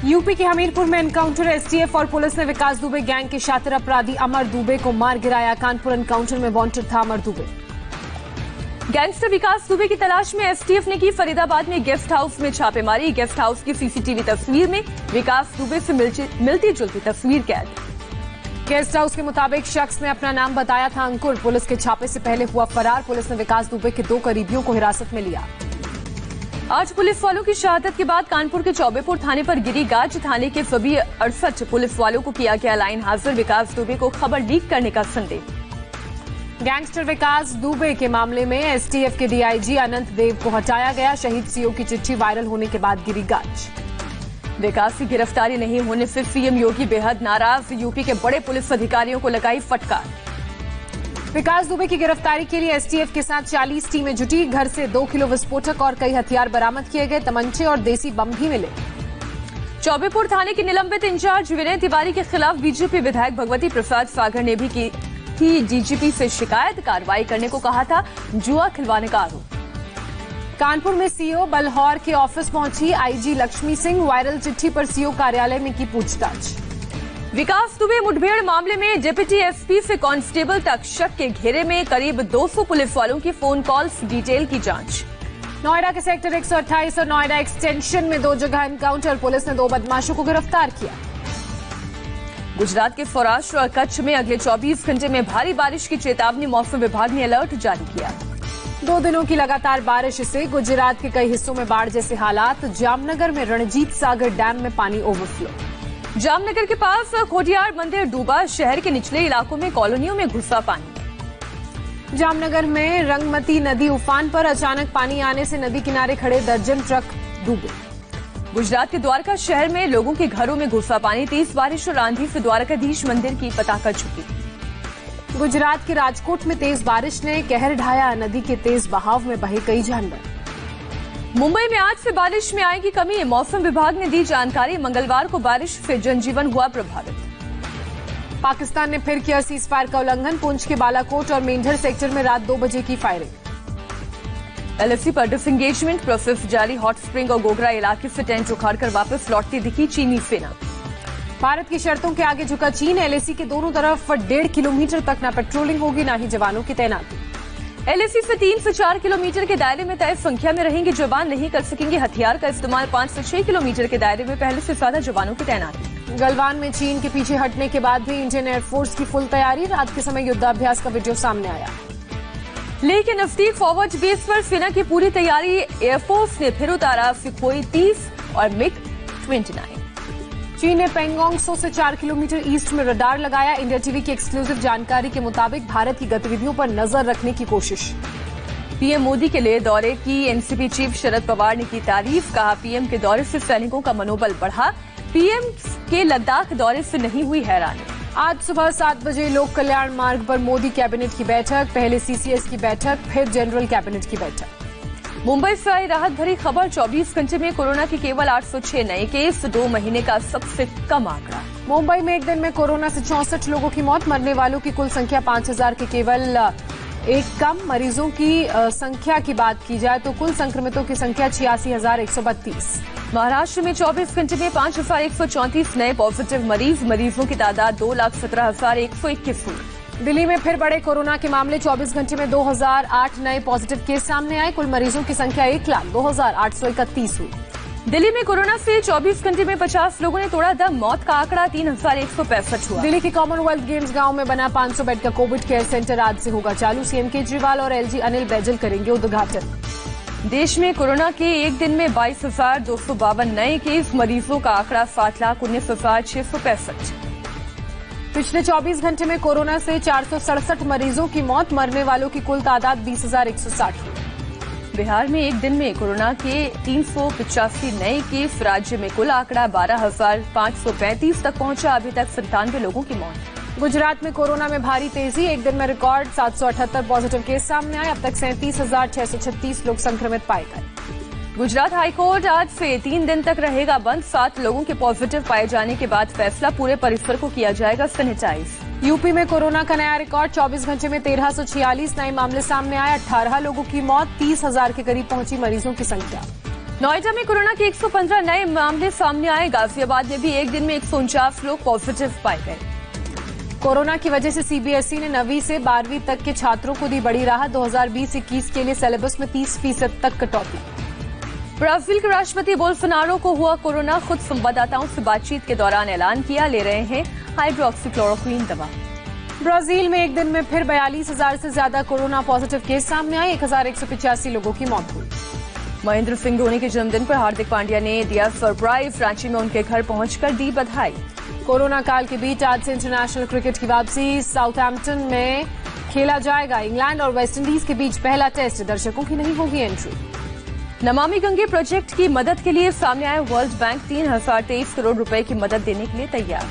UP के हमीरपुर में encounter, STF और पुलिस ने विकास दुबे गैंग के शातिर अपराधी अमर दुबे को मार गिराया। कानपुर एनकाउंटर में वांटेड था अमर दुबे। गैंगस्टर विकास दुबे की तलाश में एसटीएफ ने की फरीदाबाद में गेस्ट हाउस में छापेमारी। गेस्ट हाउस की सीसीटीवी तस्वीर में विकास दुबे से मिलती जुलती तस्वीर कैद। गेस्ट हाउस के मुताबिक शख्स ने अपना नाम बताया था अंकुर। पुलिस के छापे से पहले हुआ फरार। पुलिस ने विकास दुबे के 2 करीबियों को हिरासत में लिया। आज पुलिस वालों की शहादत के बाद कानपुर के चौबेपुर थाने पर गिरी गाज। थाने के सभी 68 पुलिस वालों को किया गया लाइन हाजिर। विकास दुबे को खबर लीक करने का संदेह। गैंगस्टर विकास दुबे के मामले में एसटीएफ के डीआईजी अनंत देव को हटाया गया। शहीद सीओ की चिट्ठी वायरल होने के बाद गिरी गाज। विकास की गिरफ्तारी नहीं होने से सीएम योगी बेहद नाराज। यूपी के बड़े पुलिस अधिकारियों को लगाई फटकार। विकास दुबे की गिरफ्तारी के लिए एसटीएफ के साथ 40 टीमें जुटी। घर से 2 किलो विस्फोटक और कई हथियार बरामद किए गए। तमंचे और देसी बम भी मिले। चौबेपुर थाने के निलंबित इंचार्ज विनय तिवारी के खिलाफ बीजेपी विधायक भगवती प्रसाद सागर ने भी की थी डीजीपी से शिकायत। कार्रवाई करने को कहा था। जुआ खिलवाने का आरोप। कानपुर में सीओ बलहौर के ऑफिस पहुंची आईजी लक्ष्मी सिंह। वायरल चिट्ठी पर सीओ कार्यालय में की पूछताछ। विकास दुबे मुठभेड़ मामले में डिप्टी एसपी से कांस्टेबल तक शक के घेरे में। करीब 200 पुलिस वालों की फोन कॉल्स डिटेल की जांच। नोएडा के सेक्टर 128 और नोएडा एक्सटेंशन में 2 जगह एनकाउंटर। पुलिस ने 2 बदमाशों को गिरफ्तार किया। गुजरात के सौराष्ट्र और कच्छ में अगले 24 घंटे में भारी बारिश की चेतावनी। मौसम विभाग ने अलर्ट जारी किया। 2 दिनों की लगातार बारिश से गुजरात के कई हिस्सों में बाढ़ जैसे हालात। जामनगर में रणजीत सागर डैम में पानी ओवरफ्लो। जामनगर के पास खोटियार मंदिर डूबा। शहर के निचले इलाकों में कॉलोनियों में घुसा पानी। जामनगर में रंगमती नदी उफान पर। अचानक पानी आने से नदी किनारे खड़े दर्जन ट्रक डूबे। गुजरात के द्वारका शहर में लोगों के घरों में घुसा पानी। तेज बारिश और आंधी से द्वारकाधीश मंदिर की पताका झुकी। गुजरात के राजकोट में तेज बारिश ने कहर ढाया। नदी के तेज बहाव में बहे कई जानवर। मुंबई में आज से बारिश में आएगी कमी। मौसम विभाग ने दी जानकारी। मंगलवार को बारिश से जनजीवन हुआ प्रभावित। पाकिस्तान ने फिर किया सीजफायर का उल्लंघन। पुंछ के बालाकोट और मेंढर सेक्टर में रात 2 बजे की फायरिंग। एलएसी पर डिसएंगेजमेंट प्रोसेस जारी। हॉट स्प्रिंग और गोगरा इलाके से टेंट उखाड़कर वापस लौटती दिखी चीनी सेना। भारत की शर्तों के आगे झुका चीन। एलएसी के दोनों तरफ 1.5 किलोमीटर तक न पेट्रोलिंग होगी न ही जवानों की तैनाती। एलएसी से 3 से 4 किलोमीटर के दायरे में तय संख्या में रहेंगे जवान। नहीं कर सकेंगे हथियार का इस्तेमाल। 5 से 6 किलोमीटर के दायरे में पहले से ज्यादा जवानों की तैनाती। गलवान में चीन के पीछे हटने के बाद भी इंडियन एयरफोर्स की फुल तैयारी। रात के समय युद्धाभ्यास का वीडियो सामने आया। लेह के नजदीक फॉरवर्ड बेस पर सेना की पूरी तैयारी। एयरफोर्स ने फिर उतारा सुखोई 30 और मिग 29। चीन ने पेंगोंग सो से 4 किलोमीटर ईस्ट में रडार लगाया। इंडिया टीवी की एक्सक्लूसिव जानकारी के मुताबिक भारत की गतिविधियों पर नजर रखने की कोशिश। पीएम मोदी के लिए दौरे की एनसीपी चीफ शरद पवार ने की तारीफ। कहा पीएम के दौरे से सैनिकों का मनोबल बढ़ा। पीएम के लद्दाख दौरे से नहीं हुई हैरानी। आज सुबह 7 बजे लोक कल्याण मार्ग पर मोदी कैबिनेट की बैठक। पहले सीसीएस की बैठक, फिर जनरल कैबिनेट की बैठक। मुंबई से आई राहत भरी खबर। 24 घंटे में कोरोना के केवल 806 नए केस। 2 महीने का सबसे कम आंकड़ा। मुंबई में एक दिन में कोरोना से 64 लोगों की मौत। मरने वालों की कुल संख्या 5000 के केवल 1 कम। मरीजों की संख्या की बात की जाए तो कुल संक्रमितों की संख्या 86,132। महाराष्ट्र में 24 घंटे में 5,134 नए पॉजिटिव मरीज। मरीजों की तादाद 2,17,121 हुई। दिल्ली में फिर बड़े कोरोना के मामले। 24 घंटे में 2008 नए पॉजिटिव केस सामने आए। कुल मरीजों की संख्या 1,02,831 हुई। दिल्ली में कोरोना से 24 घंटे में 50 लोगों ने तोड़ा दम। मौत का आंकड़ा 3,165 हुआ। दिल्ली के कॉमनवेल्थ गेम्स गांव में बना 500 बेड का कोविड केयर सेंटर आज से होगा चालू। सीएम केजरीवाल और एलजी अनिल बैजल करेंगे उद्घाटन। देश में कोरोना के एक दिन में 22,252 नए केस। मरीजों का आंकड़ा 7,19,665। पिछले 24 घंटे में कोरोना से 467 मरीजों की मौत। मरने वालों की कुल तादाद 20,160 हुई। बिहार में एक दिन में कोरोना के 385 नए केस। राज्य में कुल आंकड़ा 12,535 तक पहुंचा। अभी तक 97 लोगों की मौत। गुजरात में कोरोना में भारी तेजी। एक दिन में रिकॉर्ड 778 पॉजिटिव केस सामने आए। अब तक 37,636 लोग संक्रमित पाए गए। गुजरात हाईकोर्ट आज से 3 दिन तक रहेगा बंद। 7 लोगों के पॉजिटिव पाए जाने के बाद फैसला। पूरे परिसर को किया जाएगा सैनिटाइज। यूपी में कोरोना का नया रिकॉर्ड। 24 घंटे में 1346 नए मामले सामने आए। 18 लोगों की मौत। 30,000 के करीब पहुंची मरीजों की संख्या। नोएडा में कोरोना के 115 नए मामले सामने आए। गाजियाबाद में भी एक दिन में 149 लोग पॉजिटिव पाए गए। कोरोना की वजह से सीबीएसई ने 9वीं से 12वीं तक के छात्रों को दी बड़ी राहत। 2020-21 के लिए सिलेबस में 30% तक कटौती। ब्राजील के राष्ट्रपति बोल्सोनारो को हुआ कोरोना। खुद संवाददाताओं से बातचीत के दौरान ऐलान किया, ले रहे हैं हाइड्रोक्सीक्लोरोक्वीन दवा। ब्राजील में एक दिन में फिर 42,000 से ज्यादा कोरोना पॉजिटिव केस सामने आए। 1,185 लोगों की मौत हुई। महेंद्र सिंह धोनी के जन्मदिन पर हार्दिक पांड्या ने दिया सरप्राइज। रांची में उनके घर पहुंचकर दी बधाई। कोरोना काल के बीच आज से इंटरनेशनल क्रिकेट की वापसी। साउथहैम्पटन में खेला जाएगा। इंग्लैंड और वेस्टइंडीज के बीच पहला टेस्ट। दर्शकों की नहीं होगी एंट्री। नमामि गंगे प्रोजेक्ट की मदद के लिए सामने आए वर्ल्ड बैंक। 3,023 करोड़ रुपए की मदद देने के लिए तैयार।